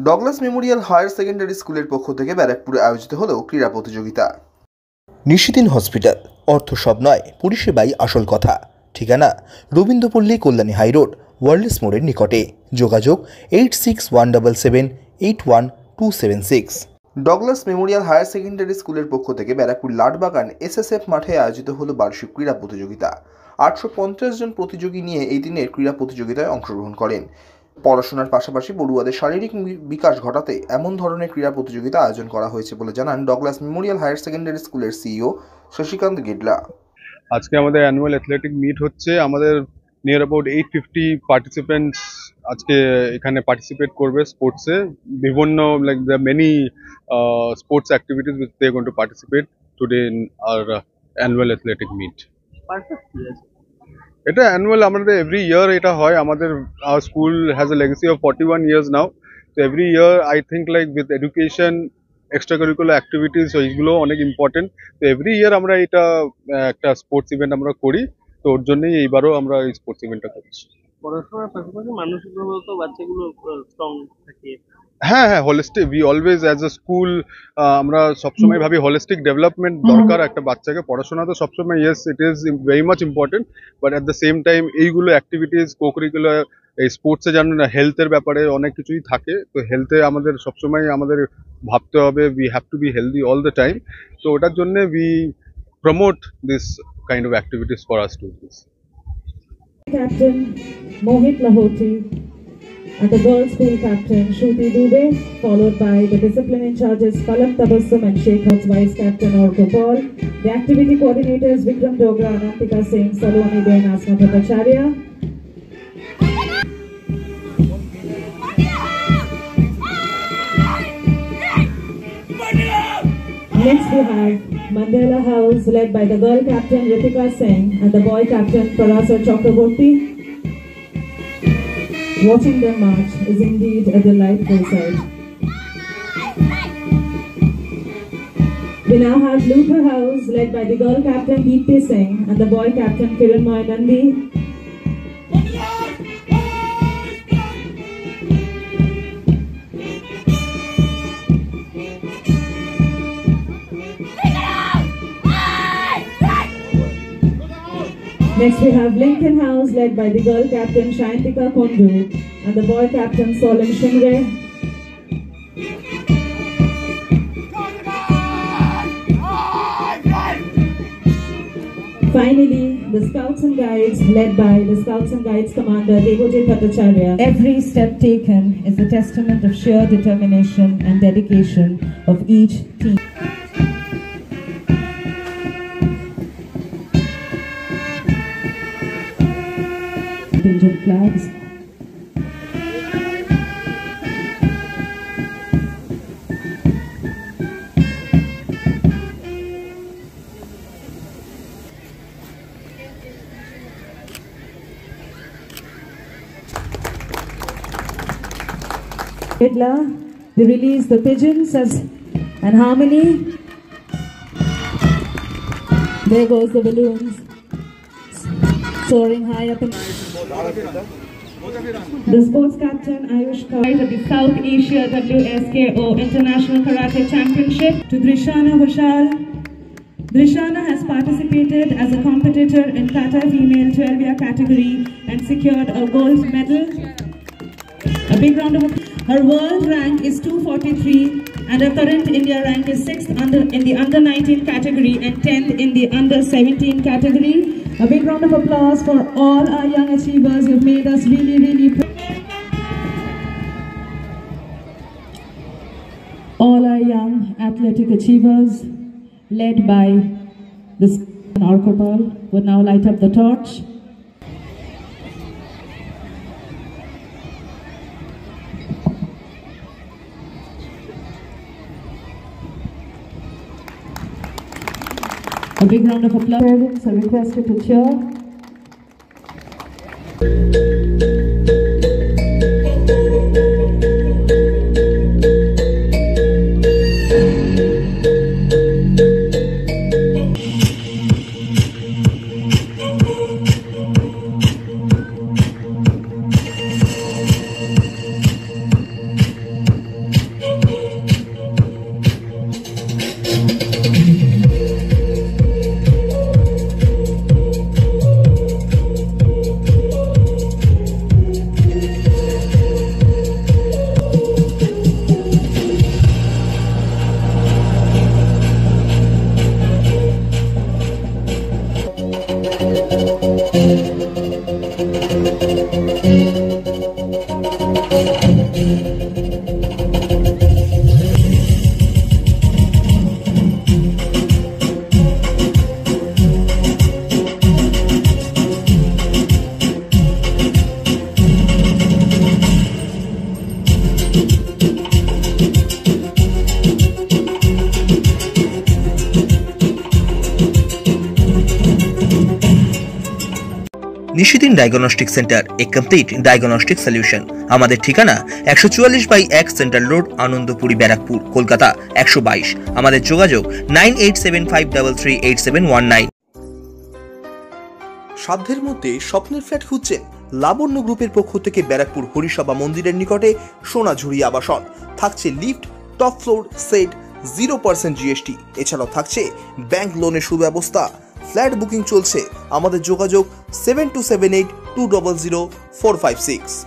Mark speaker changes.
Speaker 1: Douglas Memorial higher secondary স্কুলের পক্ষ থেকে ব্যারাকপুরে আয়োজিত হলো ক্রীড়া প্রতিযোগিতা। নিশিদিন হসপিটাল, অর্থ সব নয়, পরিষেবাই আসল কথা। ঠিকানা রবীন্দ্রপল্লী, কল্যাণী হাইরোড, ওয়ার্ল্ডস মোড়ের নিকটে। যোগাযোগ 8617781276। ডগলাস মেমোরিয়াল হায়ার সেকেন্ডারি স্কুলের পক্ষ থেকে ব্যারাকপুর লাটবাগান SSF মাঠে আয়োজিত হলো বার্ষিক ক্রীড়া প্রতিযোগিতা। 850 জন প্রতিযোগী নিয়ে এই দিনের ক্রীড়া প্রতিযোগিতায় অংশগ্রহণ করেন। পড়াশোনার পাশাপাশি পড়ুয়াদের শারীরিক বিকাশ ঘটাতে এমন ধরনের ক্রীড়া প্রতিযোগিতা আয়োজন করা হয়েছে বলে জানান ডগলাস মেমোরিয়াল হায়ার সেকেন্ডারি স্কুলের CEO শশীকান্ত গেডলা।
Speaker 2: আজকে আমাদের অ্যানুয়াল অ্যাথলেটিক মিট হচ্ছে। আমাদের নিয়ার অ্যাবাউট 850 পার্টিসিপেন্টস আজকে এখানে পার্টিসিপেট করবে স্পোর্টসে। বিভিন্ন like the many sports activities which they are going to participate today in our annual athletic meet. এটা অ্যানুয়াল আমাদের এভরি ইয়ার এটা হয়। আমাদের school has a legacy of 41 years now. তো every year I think like with education, extra curricular activities, এইগুলো অনেক important. তো every ইয়ার আমরা এটা একটা স্পোর্টস ইভেন্ট আমরা করি। তো ওর জন্যই এইবারও আমরা এই স্পোর্টস ইভেন্টটা করছি।
Speaker 3: পড়াশোনার পাশাপাশি মানসিকভাবে তো বাচ্চাগুলো স্ট্রং থাকে।
Speaker 2: হ্যাঁ, holistic, we always as a school আমরা সবসময় ভাবি হোলিস্টিক ডেভেলপমেন্ট দরকার একটা বাচ্চাকে। পড়াশোনা তো সবসময় yes it is very much important, but at the same time এইগুলো অ্যাক্টিভিটিস কোকারিকুলার এই স্পোর্টসে জানেন না, হেলথের ব্যাপারে অনেক কিছুই থাকে। তো হেলথে আমাদের সবসময় আমাদের ভাবতে হবে we have to be healthy all the time. তো ওটার জন্য we promote this kind of activities for our students.
Speaker 4: Captain Mohit Lahoti and the girls' school captain Shruti Dubey, followed by the discipline in charges Palam Tabassum and Sheikh House vice captain Orko Paul, the activity coordinators Vikram Dogra, Anantika Singh, Saloni Ben, Asma Bhattacharya. Next we have Mandela House led by the girl captain Ritika Singh and the boy captain Parasar Chakraborty. Watching them march is indeed a delightful sight. We now have Luther House led by the girl captain Deepti Singh and the boy captain Kiran Moy Nandi. Next we have Lincoln House led by the girl captain Shayantika Kondu and the boy captain Solim Shimre. Finally, the Scouts and Guides led by the Scouts and Guides commander Devojit Bhattacharya. Every step taken is a testament of sheer determination and dedication of each team. Indian flags. Hitler, they release the pigeons and harmony. There goes the balloons soaring high up in the sports captain Ayush Kaur of the South Asia WSKO International Karate Championship to Drishana Hushal. Drishana has participated as a competitor in Kata female 12-year category and secured a gold medal. A big round of applause. Her world rank is 243 and her current India rank is 6th in the under 19 category and 10th in the under 17 category. A big round of applause for all our young achievers who've made us really proud. All our young athletic achievers led by the Orko Paul would now light up the torch. A big round of applause. Parents are requested to cheer.
Speaker 5: Nishidin diagnostic centre, A complete diagnostic solution. আমাদের ঠিকানা 144/1 central road, Anandapuri, Barrackpore, Kolkata 122। আমাদের যোগাযোগ 9875338719।
Speaker 1: সাধ্যের মধ্যে স্বপ্নের flat খুঁজছেন? লাবণ্য গ্রুপের পক্ষ থেকে ব্যারাকপুর হরিসভা মন্দিরের নিকটে সোনাঝুরি আবাসন। থাকছে lift, top floor, set, 0% GST। এছাড়াও থাকছে ব্যাংক লোনের সুব্যবস্থা। ফ্ল্যাট বুকিং চলছে। আমাদের যোগাযোগ 7278200456।